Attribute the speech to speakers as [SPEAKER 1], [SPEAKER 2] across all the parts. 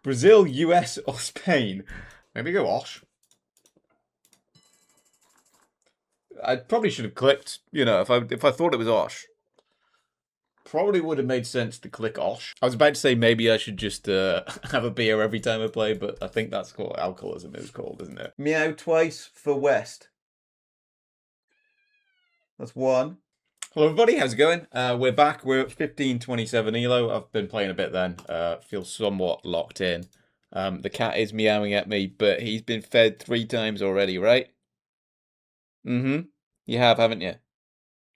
[SPEAKER 1] Brazil, US, or Spain? Maybe go Osh. I probably should have clicked, if I thought it was Osh. Probably would have made sense to click Osh. I was about to say maybe I should just have a beer every time I play, but I think that's what alcoholism is called, isn't it? Meow twice for West. That's one. Hello everybody, how's it going? We're back, we're at 1527 elo. I've been playing a bit then, feel somewhat locked in. The cat is meowing at me, but he's been fed 3 times already, right? Mm-hmm. You have, haven't you?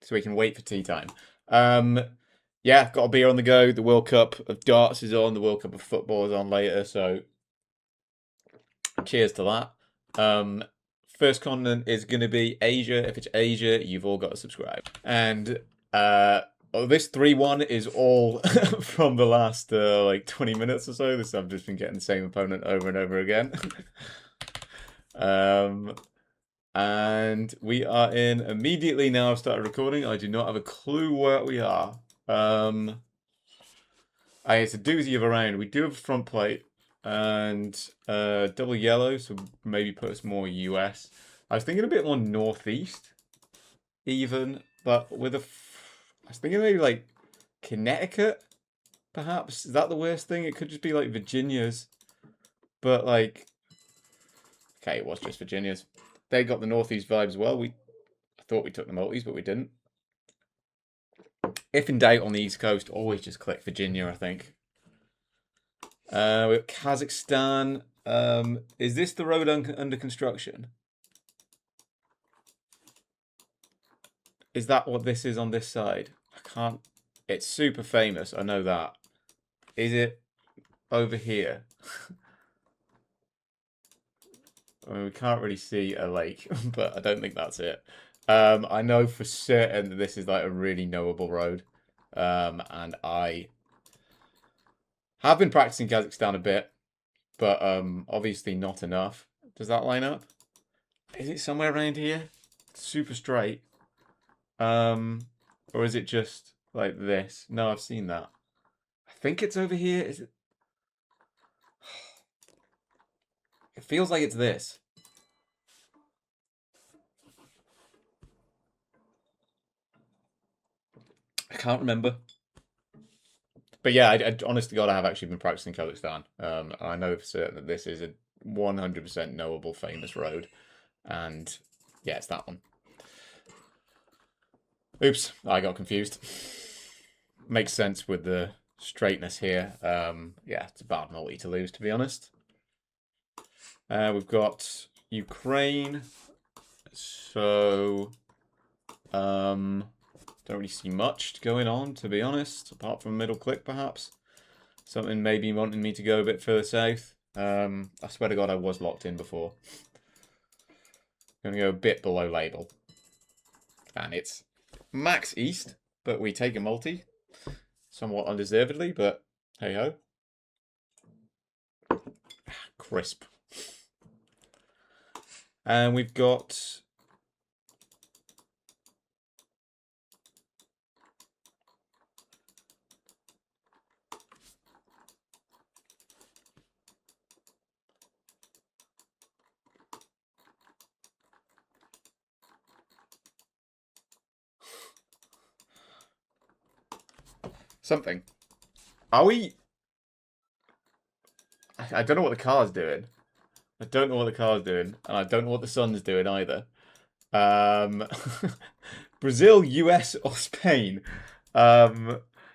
[SPEAKER 1] So we can wait for tea time. Yeah, got a beer on the go. The World Cup of darts is on. The World Cup of football is on later. So cheers to that. First continent is going to be Asia. If it's Asia, you've all got to subscribe. And this 3-1 is all from the last like 20 minutes or so. This I've just been getting the same opponent over and over again. And we are in immediately now. I've started recording. I do not have a clue where we are. It's a doozy of a round. We do have a front plate and double yellow, so maybe put us more US. I was thinking a bit more northeast, even, but with I was thinking maybe like Connecticut, perhaps. Is that the worst thing? It could just be like Virginia's, but like, okay, it was just Virginia's. They got the northeast vibes as well. I thought we took the multis, but we didn't. If in doubt on the East Coast, always just click Virginia, I think. We have Kazakhstan. Is this the road under construction? Is that what this is on this side? I can't. It's super famous. I know that. Is it over here? I mean, we can't really see a lake, but I don't think that's it. I know for certain that this is like a really knowable road. And I have been practicing Kazakhstan a bit, but obviously not enough. Does that line up? Is it somewhere around here? Super straight. Or is it just like this? No, I've seen that. I think it's over here. Is it? It feels like it's this. I can't remember. But yeah, I honest to God, I have actually been practicing Kazakhstan. I know for certain that this is a 100% knowable, famous road. And yeah, it's that one. Oops, I got confused. Makes sense with the straightness here. Yeah, it's a bad multi to lose, to be honest. We've got Ukraine. So, don't really see much going on, to be honest, apart from middle click, perhaps. Something maybe wanting me to go a bit further south. I swear to God, I was locked in before. Going to go a bit below label. And it's max east, but we take a multi. Somewhat undeservedly, but hey-ho. Crisp. And we've got... something. Are we... I don't know what the car's doing. I don't know what the car's doing, and I don't know what the sun's doing either. Brazil, US, or Spain?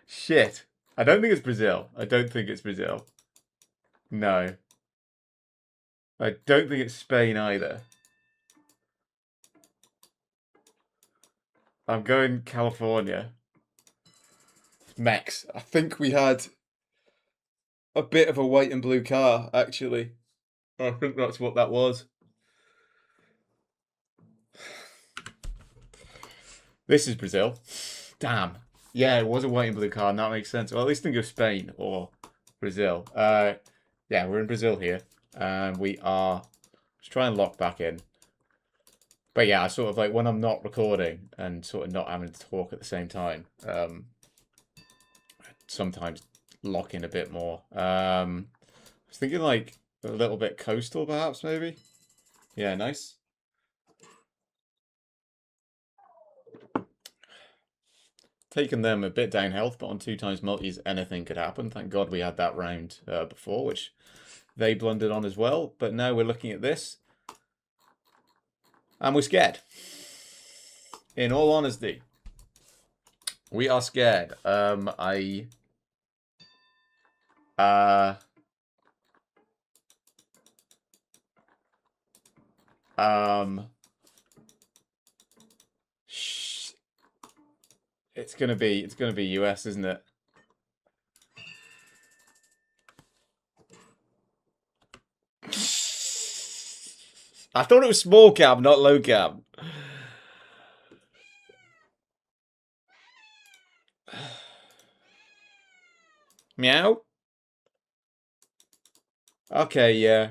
[SPEAKER 1] Shit. I don't think it's Brazil. I don't think it's Brazil. No. I don't think it's Spain either. I'm going California. Mex. I think we had a bit of a white and blue car, actually. I think that's what that was. This is Brazil. Damn. Yeah, it was a white and blue car, and that makes sense. Well, at least think of Spain or Brazil. Yeah, we're in Brazil here. And we are... Let's try and lock back in. But yeah, I sort of like, when I'm not recording and sort of not having to talk at the same time, sometimes lock in a bit more. was thinking like a little bit coastal, perhaps, maybe. Yeah, nice. Taking them a bit down health, but on 2 times multis, anything could happen. Thank God we had that round before, which they blundered on as well. But now we're looking at this, and we're scared. In all honesty, we are scared. It's gonna be US, isn't it? I thought it was small cap, not low cap. Meow? Okay, yeah.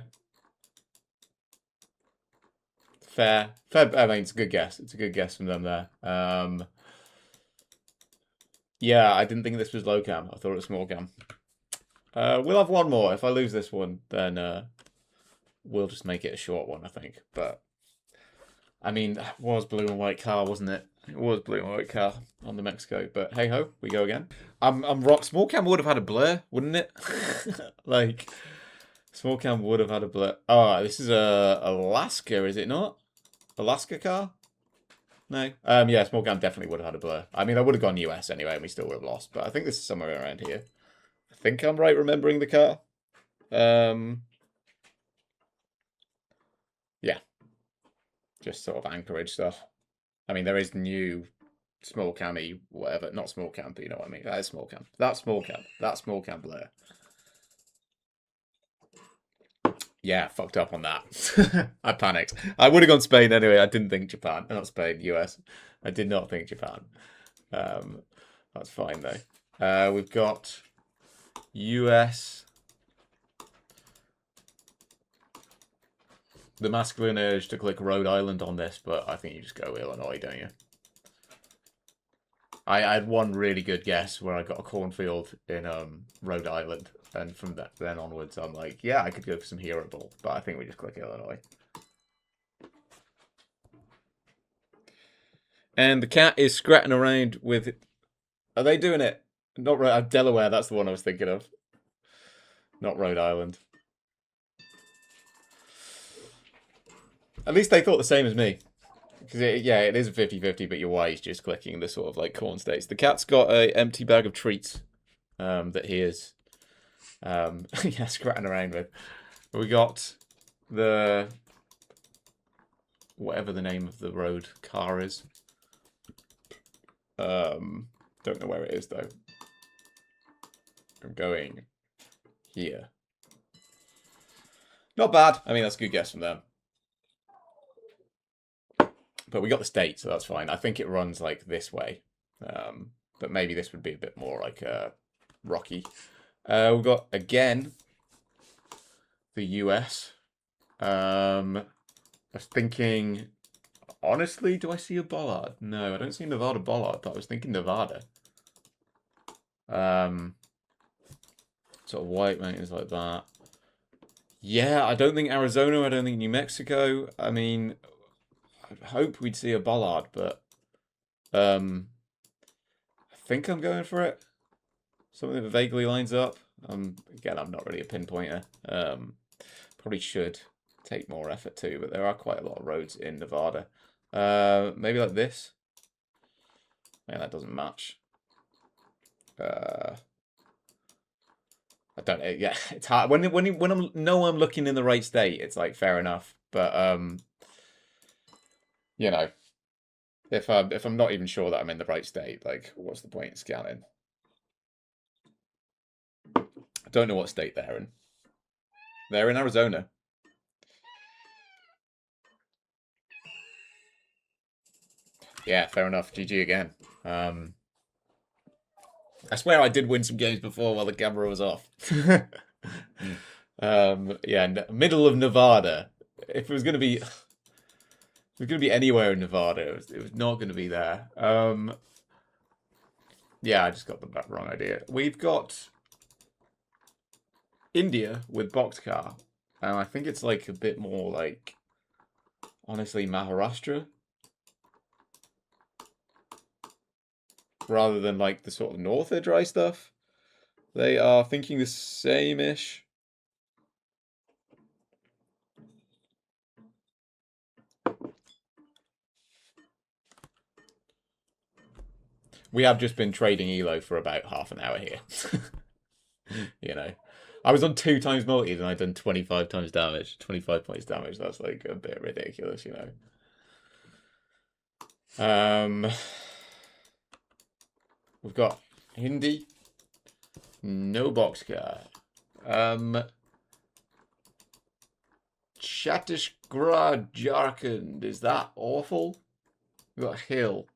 [SPEAKER 1] Fair. Fair. I mean, it's a good guess. It's a good guess from them there. Yeah, I didn't think this was low cam. I thought it was small cam. We'll have one more. If I lose this one, then we'll just make it a short one, I think. But I mean, it was blue and white car, wasn't it? It was blue and white car on the Mexico. But hey ho, we go again. I'm rock. Small cam would have had a blur, wouldn't it? Like, small cam would have had a blur. Oh, this is a Alaska, is it not? Alaska car? No. Yeah, small cam definitely would have had a blur. I mean, I would have gone US anyway, and we still would have lost. But I think this is somewhere around here. I think I'm right remembering the car. Yeah. Just sort of Anchorage stuff. I mean, there is new small cammy, whatever. Not small cam, but you know what I mean. That is small cam. That's small cam. That's small cam blur. Yeah, fucked up on that. I panicked. I would have gone Spain anyway. I didn't think Japan. Not Spain, US. I did not think Japan. That's fine though. We've got US. The masculine urge to click Rhode Island on this, but I think you just go Illinois, don't you? I had one really good guess where I got a cornfield in Rhode Island, and from then onwards, I'm like, yeah, I could go for some hero ball, but I think we just click Illinois. And the cat is scratching around with. Are they doing it? Not right. Delaware. That's the one I was thinking of. Not Rhode Island. At least they thought the same as me. Because yeah, it is a 50-50, but you're wise just clicking the sort of like corn states. The cat's got a empty bag of treats that he is yeah, scratching around with. We got the whatever the name of the road car is. Don't know where it is though. I'm going here. Not bad. I mean, that's a good guess from them. But we got the state, so that's fine. I think it runs like this way. But maybe this would be a bit more like rocky. We've got, again, the US. I was thinking, honestly, do I see a bollard? No, I don't see Nevada bollard, but I was thinking Nevada. Sort of white mountains like that. Yeah, I don't think Arizona, I don't think New Mexico. I mean, I hope we'd see a bollard, but I think I'm going for it. Something that vaguely lines up. Again, I'm not really a pinpointer. Probably should take more effort too, but there are quite a lot of roads in Nevada. Maybe like this. Man, that doesn't match. I don't know. Yeah, it's hard when I'm looking in the right state. It's like fair enough, but you know, if I'm not even sure that I'm in the right state, like, what's the point in scanning? I don't know what state they're in. They're in Arizona. Yeah, fair enough. GG again. I swear I did win some games before while the camera was off. Yeah, middle of Nevada. If it was going to be... If it was going to be anywhere in Nevada, it was not going to be there. Yeah, I just got the wrong idea. We've got India with Boxcar. And I think it's like a bit more like, honestly, Maharashtra. Rather than like the sort of norther dry stuff. They are thinking the same-ish. We have just been trading Elo for about half an hour here. You know. I was on 2 times multis and I'd done 25 times damage. 25 points damage. That's like a bit ridiculous, you know. We've got Hindi. No Boxcar. Chhattisgarh, Jharkhand. Is that awful? We've got Hill.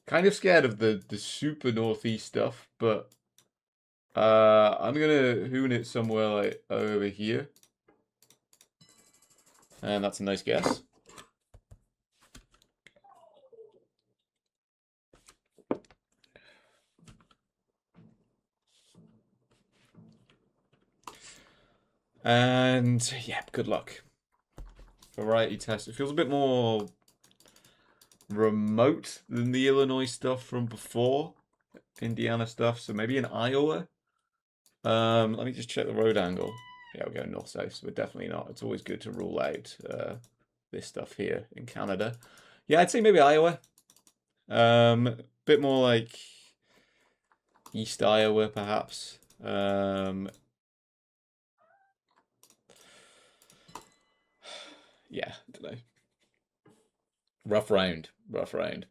[SPEAKER 1] Kind of scared of the super northeast stuff, but I'm gonna hoon it somewhere like over here. And that's a nice guess. And yeah, good luck. Variety test. It feels a bit more remote than the Illinois stuff from before. Indiana stuff, so maybe in Iowa. Let me just check the road angle. Yeah, we're going north-south, so we're definitely not. It's always good to rule out this stuff here in Canada. Yeah, I'd say maybe Iowa. Bit more like East Iowa, perhaps. Yeah, I don't know. Rough round. Rough round.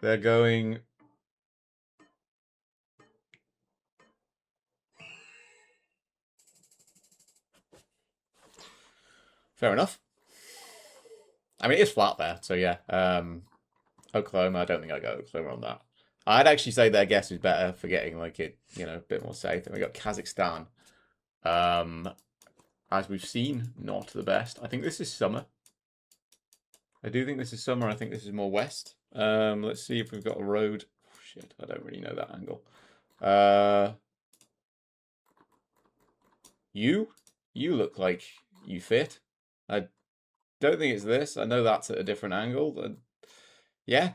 [SPEAKER 1] They're going... Fair enough. I mean, it is flat there, so yeah. Oklahoma, I don't think I got Oklahoma on that. I'd actually say their guess is better for getting like it, you know, a bit more safe. And we got Kazakhstan. As we've seen, not the best. I think this is summer. I do think this is summer. I think this is more west. Let's see if we've got a road. Oh, shit, I don't really know that angle. You look like you fit. I don't think it's this. I know that's at a different angle. But yeah.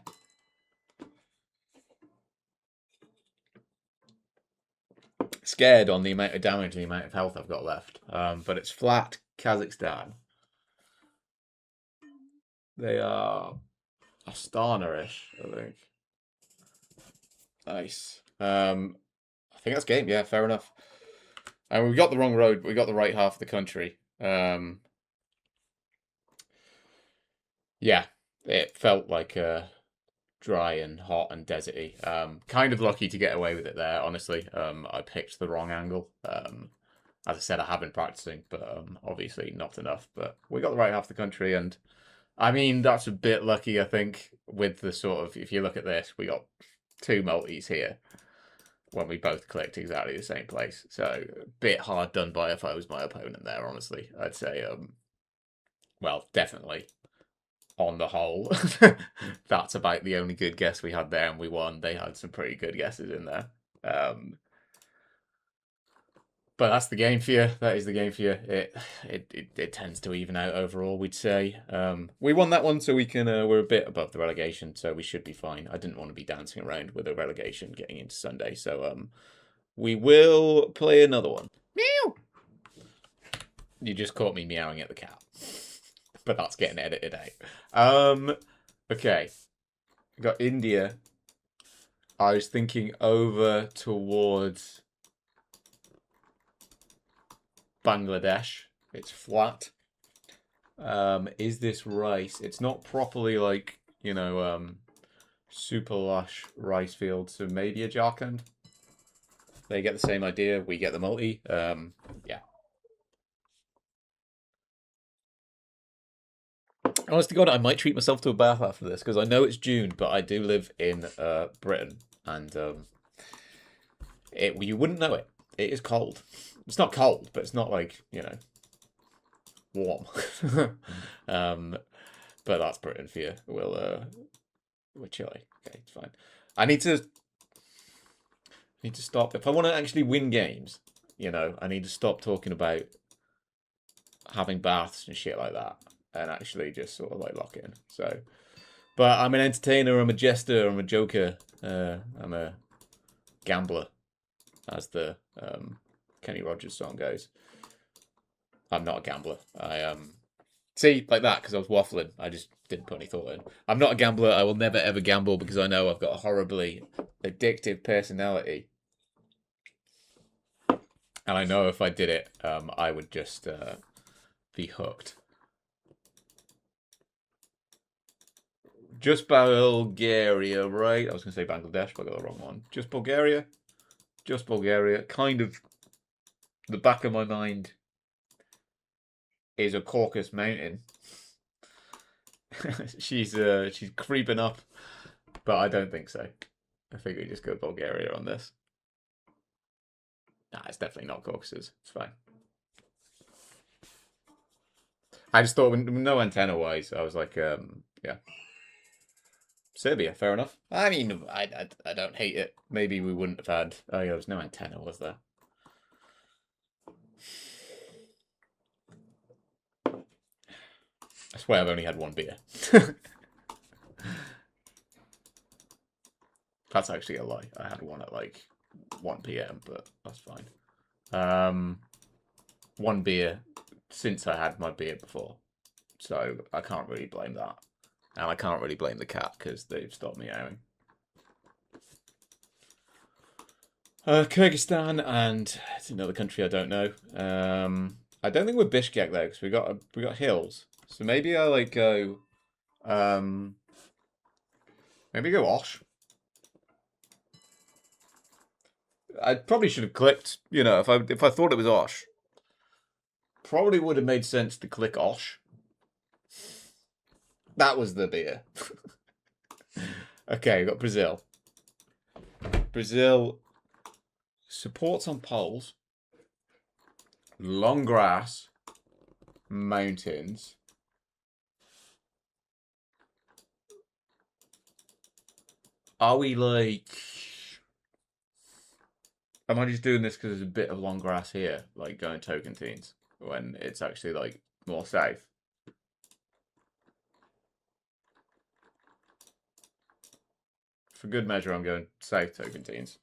[SPEAKER 1] Scared on the amount of damage and the amount of health I've got left. But it's flat Kazakhstan. They are Astana-ish, I think. Nice. I think that's game. Yeah, fair enough. And we got the wrong road. We got the right half of the country. Yeah, it felt like dry and hot and deserty. Kind of lucky to get away with it there, honestly. I picked the wrong angle. As I said, I have been practicing, but obviously not enough. But we got the right half of the country, and I mean, that's a bit lucky, I think, with the sort of, if you look at this, we got 2 multis here when we both clicked exactly the same place. So a bit hard done by if I was my opponent there, honestly. I'd say, well, definitely on the whole, that's about the only good guess we had there, and we won. They had some pretty good guesses in there. But that's the game for you. That is the game for you. It tends to even out overall, we'd say. We won that one, so we can. We're a bit above the relegation, so we should be fine. I didn't want to be dancing around with a relegation getting into Sunday, so we will play another one. Meow. You just caught me meowing at the cat, but that's getting edited out. Okay, we got India. I was thinking over towards Bangladesh. It's flat. Is this rice? It's not properly like, you know, super lush rice field, so maybe a Jharkhand. They get the same idea, we get the multi. Yeah. Honest to God, I might treat myself to a bath after this, because I know it's June, but I do live in Britain, and you wouldn't know it. It is cold. It's not cold, but it's not like, you know, warm. But that's Britain for you. We're chilly. Okay, it's fine. I need to... I need to stop. If I want to actually win games, you know, I need to stop talking about having baths and shit like that and actually just sort of like lock in. So, but I'm an entertainer, I'm a jester, I'm a joker, I'm a gambler, as the Kenny Rogers song goes. I'm not a gambler. I see, like that, because I was waffling. I just didn't put any thought in. I'm not a gambler. I will never ever gamble because I know I've got a horribly addictive personality. And I know if I did it, I would just be hooked. Just Bulgaria, right? I was going to say Bangladesh, but I got the wrong one. Just Bulgaria. Just Bulgaria. Kind of the back of my mind is a Caucasus mountain. she's creeping up, but I don't think so. I think we just go Bulgaria on this. Nah, it's definitely not Caucasus. It's fine. I just thought, no antenna wise, I was like, yeah. Serbia, fair enough. I mean, I don't hate it. Maybe we wouldn't have had. Oh, yeah, there was no antenna, was there? I swear I've only had one beer. That's actually a lie. I had one at like 1 p.m., but that's fine. One beer since I had my beer before. So I can't really blame that. And I can't really blame the cat because they've stopped meowing. Kyrgyzstan, and it's another country I don't know. I don't think we're Bishkek though, because we got hills. So maybe I like go, maybe go Osh. I probably should have clicked. You know, if I thought it was Osh, probably would have made sense to click Osh. That was the beer. Okay, we've got Brazil. Brazil supports on poles, long grass, mountains. Are we like... Am I just doing this because there's a bit of long grass here, like going Tocantins, when it's actually like more south? For good measure, I'm going south Tocantins.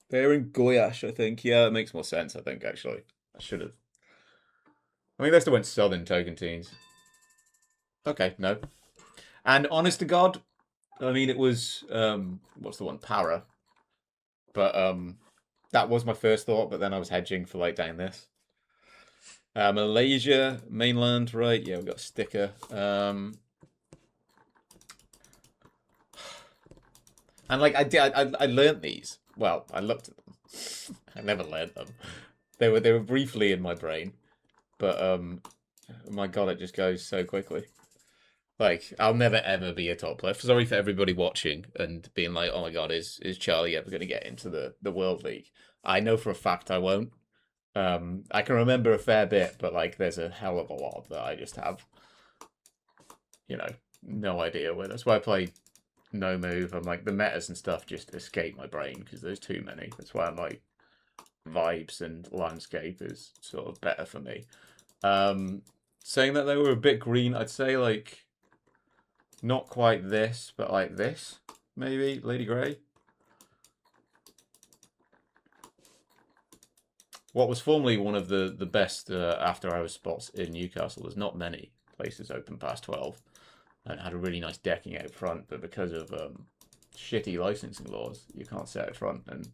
[SPEAKER 1] They're in Goyash, I think. Yeah, that makes more sense, I think, actually. I should have. I mean, they still went southern Tocantins. Okay, no. And honest to God, I mean, it was, what's the one? Para. But that was my first thought, but then I was hedging for like down this. Malaysia, mainland, right? Yeah, we got a sticker. And like I learnt these. Well, I looked at them. I never learnt them. They were briefly in my brain, but my God, it just goes so quickly. Like, I'll never ever be a top player. Sorry for everybody watching and being like, oh my God, is Charlie ever going to get into the World League? I know for a fact I won't. I can remember a fair bit, but like, there's a hell of a lot that I just have, you know, no idea where. That's why I play no move. I'm like, the metas and stuff just escape my brain because there's too many. That's why I'm like, vibes and landscape is sort of better for me. Saying that they were a bit green, I'd say like not quite this, but like this, maybe, Lady Grey. What was formerly one of the best after-hours spots in Newcastle. There's not many places open past 12. And it had a really nice decking out front, but because of shitty licensing laws, you can't sit out front. And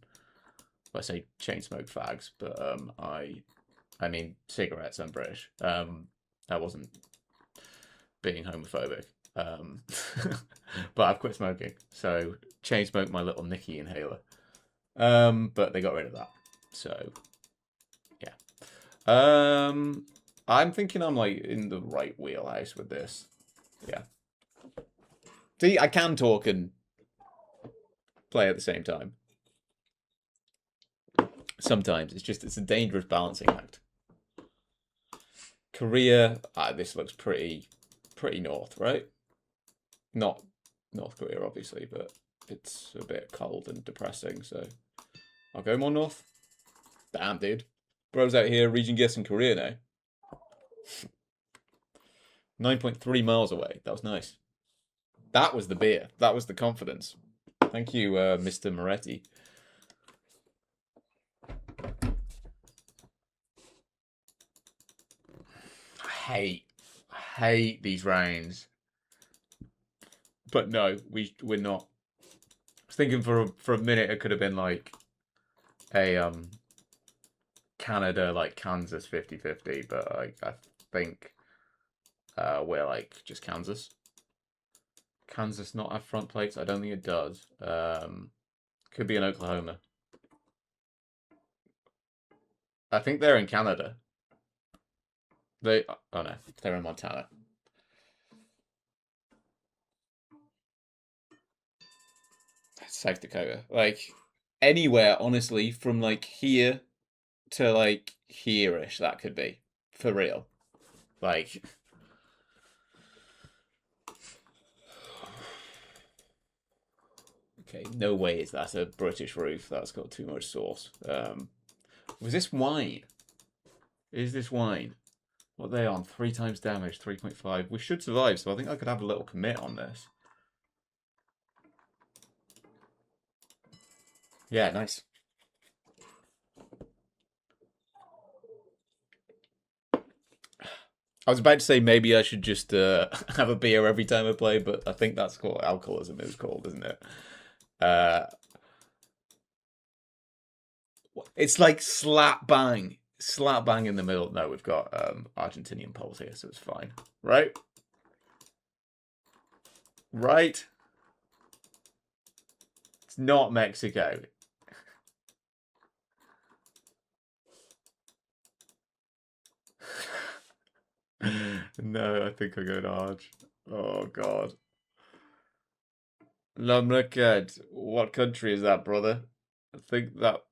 [SPEAKER 1] I say chain smoke fags, but I mean cigarettes. I'm British. I wasn't being homophobic. But I've quit smoking, so chain smoke my little Nicky inhaler. But they got rid of that, so yeah. I'm thinking I'm like in the right wheelhouse with this. Yeah. See, I can talk and play at the same time. Sometimes it's a dangerous balancing act. Korea, this looks pretty north, right? Not North Korea, obviously, but it's a bit cold and depressing, so I'll go more north. Damn, dude. Bro's out here region guessing Korea now. 9.3 miles away. That was nice. That was the beer. That was the confidence. Thank you, Mr. Moretti. I hate these rains. But no, we're not. I was thinking for a minute it could have been like a Canada like Kansas 50-50, but I think we're like just Kansas. Kansas not have front plates? I don't think it does. Could be in Oklahoma. I think they're in Canada. Oh no, they're in Montana. South Dakota. Like anywhere, honestly, from like here to like here-ish, that could be. For real. Like okay, no way is that a British roof. That's got too much sauce. Was this wine? Is this wine? What are they on? 3 times damage, 3.5. We should survive, so I think I could have a little commit on this. Yeah, nice. I was about to say maybe I should just have a beer every time I play, but I think that's what alcoholism is called, isn't it? It's like slap bang in the middle. No, we've got Argentinian poles here, so it's fine, right? Right? It's not Mexico. No, I think I'm going Arch. Oh God. Lamrekad. What country is that, brother? I think that.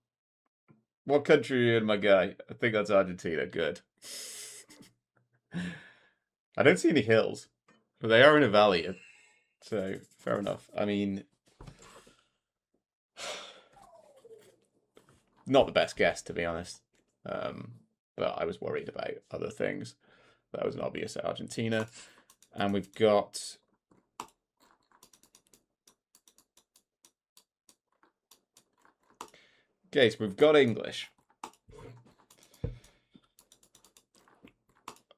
[SPEAKER 1] What country are you in, my guy? I think that's Argentina. Good. I don't see any hills, but they are in a valley, so fair enough. I mean, not the best guess, to be honest. But I was worried about other things. That was an obvious Argentina. And we've got... Okay, so we've got English.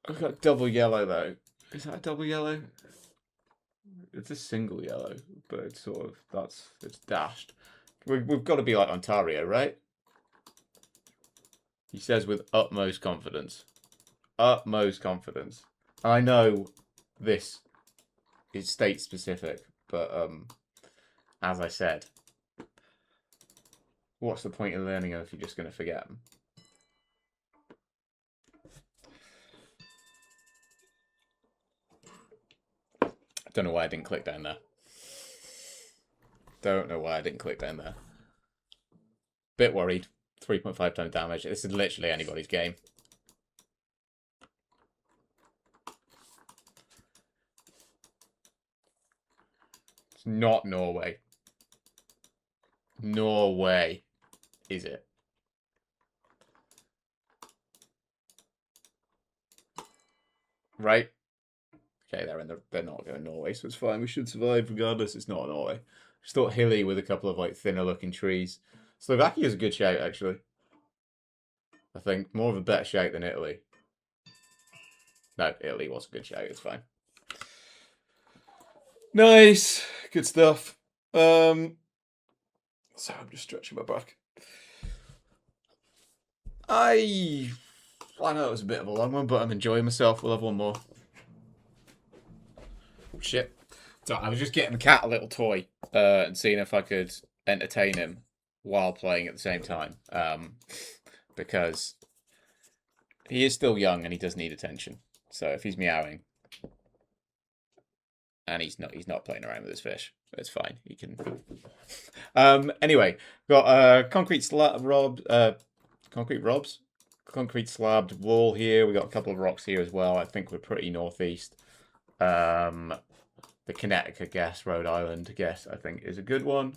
[SPEAKER 1] I've got double yellow, though. Is that a double yellow? It's a single yellow, but it's sort of... It's dashed. We've got to be like Ontario, right? He says with utmost confidence. Utmost confidence. I know this is state specific, but as I said, what's the point of learning them if you're just going to forget them? Don't know why I didn't click down there. Don't know why I didn't click down there. Bit worried. 3.5 times damage. This is literally anybody's game. It's not Norway. Norway, is it? Right? Okay, they're not going Norway, so it's fine. We should survive regardless. It's not Norway. Just thought hilly with a couple of like thinner looking trees. Slovakia is a good shout, actually. I think more of a better shout than Italy. No, Italy was a good shout. It's fine. Nice, good stuff. So I'm just stretching my back. I know it was a bit of a long one, but I'm enjoying myself. We'll have one more. Shit. So I was just getting the cat a little toy and seeing if I could entertain him while playing at the same time. Because he is still young and he does need attention. So if he's meowing and he's not playing around with his fish, it's fine. He can. Anyway, got concrete slabbed wall here. We got a couple of rocks here as well. I think we're pretty northeast. The Connecticut guess, Rhode Island guess, I think is a good one.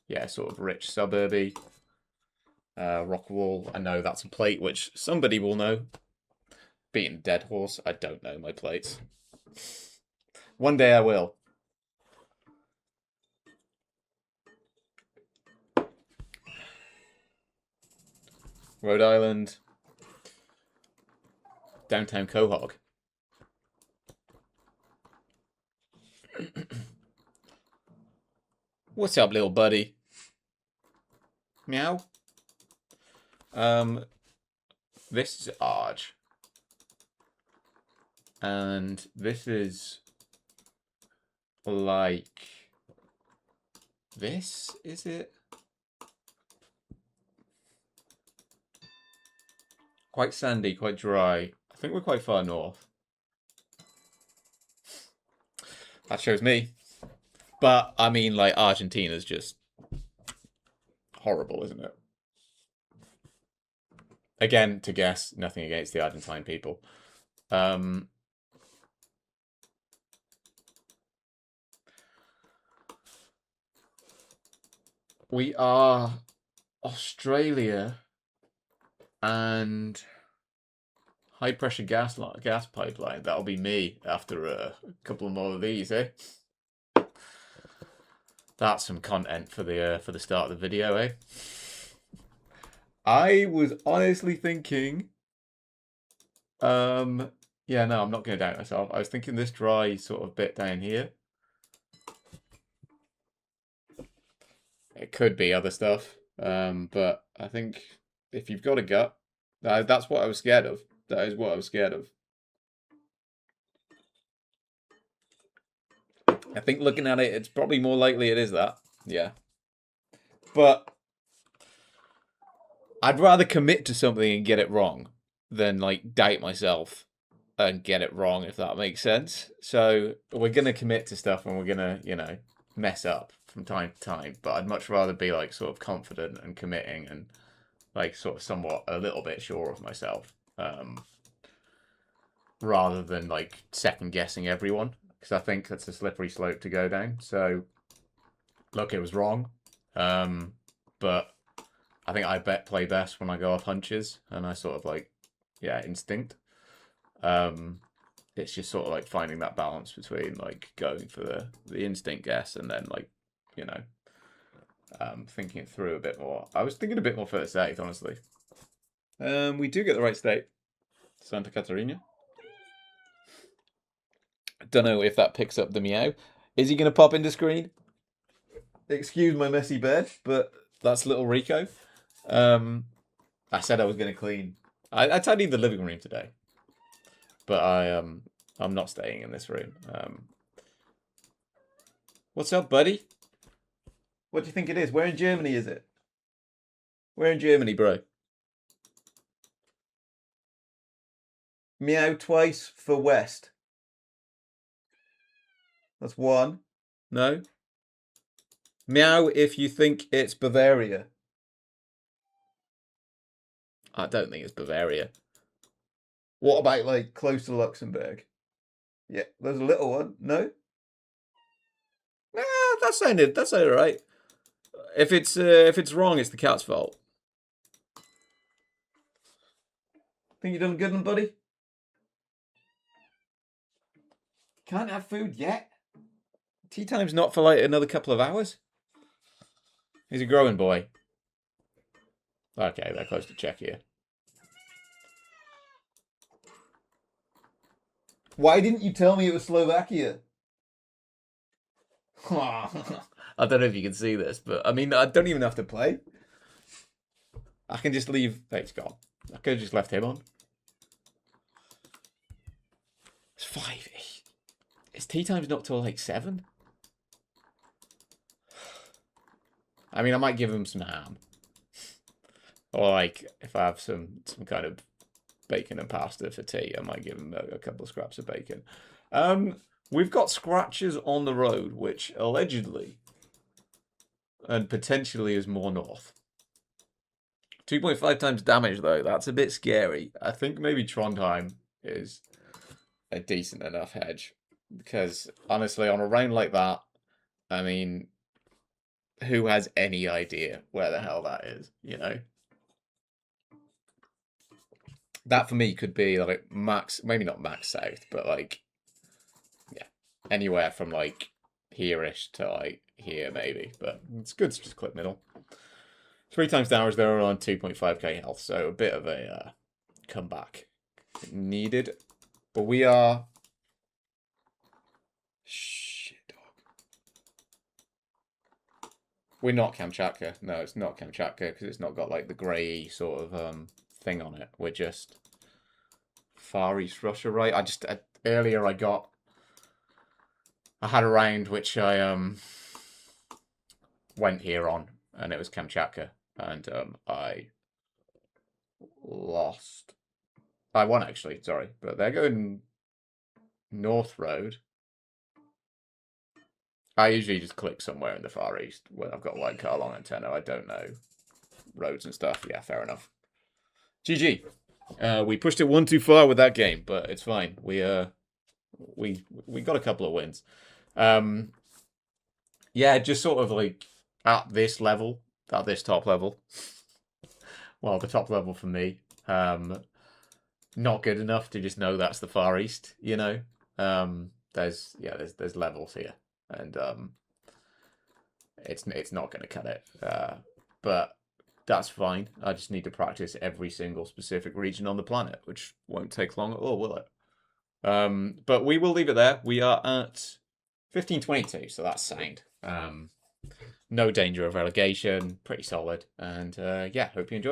[SPEAKER 1] Yeah, sort of rich suburby. Rockwall, I know that's a plate which somebody will know. Beating dead horse, I don't know my plates. One day I will. Rhode Island. Downtown Quahog. What's up, little buddy? Meow. This is Arge. And this is like this, is it? Quite sandy, quite dry. I think we're quite far north. That shows me. But, I mean, like, Argentina's just horrible, isn't it? Again, to guess, nothing against the Argentine people. We are Australia and high pressure gas pipeline. That'll be me after a couple more of these, eh? That's some content for the start of the video, eh? I was honestly thinking, yeah, no, I'm not going to doubt myself. I was thinking this dry sort of bit down here. It could be other stuff, but I think if you've got a gut, that's what I was scared of. That is what I was scared of. I think looking at it, it's probably more likely it is that. Yeah. But I'd rather commit to something and get it wrong than, like, doubt myself and get it wrong, if that makes sense. So we're going to commit to stuff and we're going to, you know, mess up from time to time. But I'd much rather be, like, sort of confident and committing and, like, sort of somewhat a little bit sure of myself. Rather than, like, second guessing everyone. Because I think that's a slippery slope to go down. So, look, it was wrong. But I think I play best when I go off hunches and I sort of, like, yeah, instinct. It's just sort of like finding that balance between, like, going for the instinct guess and then, like, you know, thinking it through a bit more. I was thinking a bit more for the state, honestly. We do get the right state. Santa Catarina. Don't know if that picks up the meow. Is he going to pop into screen? Excuse my messy bed, but that's little Rico. I said I was going to clean. I tidied the living room today, but I'm not staying in this room. What's up, buddy? What do you think it is? Where in Germany is it? Where in Germany, bro? Meow twice for West. That's one. No. Meow if you think it's Bavaria. I don't think it's Bavaria. What about, like, close to Luxembourg? Yeah, there's a little one. No? Nah, that sounded right. If it's wrong, it's the cat's fault. Think you done good one, buddy? Can't have food yet. Tea time's not for, like, another couple of hours. He's a growing boy. Okay, they're close to Czechia. Why didn't you tell me it was Slovakia? I don't know if you can see this, but I mean, I don't even have to play. I can just leave. Hey, it's gone. I could have just left him on. It's 5. It's tea time's not till, like, 7. I mean, I might give him some ham. Or, like, if I have some kind of bacon and pasta for tea, I might give him a couple of scraps of bacon. We've got scratches on the road, which allegedly and potentially is more north. 2.5 times damage, though. That's a bit scary. I think maybe Trondheim is a decent enough hedge. Because honestly, on a round like that, I mean, who has any idea where the hell that is? You know, that for me could be like max, maybe not max south, but like yeah, anywhere from like here-ish to like here maybe. But it's good to just click middle. 3 times damage, they're on 2.5k health, so a bit of a comeback needed. But we are... Shit, dog. We're not Kamchatka. No, it's not Kamchatka, because it's not got like the grey sort of thing on it. We're just Far East Russia, right? Earlier I had a round which I went here on, and it was Kamchatka, and I lost. I won actually, sorry, but they're going North Road. I usually just click somewhere in the Far East when I've got like car long antenna. I don't know roads and stuff. Yeah, fair enough. GG. We pushed it one too far with that game, but it's fine. We got a couple of wins. Yeah, just sort of like at this level, at this top level. Well, the top level for me. Not good enough to just know that's the Far East, you know. There's levels here, and it's not going to cut it. But that's fine. I just need to practice every single specific region on the planet, which won't take long at all, will it? But we will leave it there. We are at 1522, so that's sound. No danger of relegation, pretty solid, and yeah, hope you enjoyed.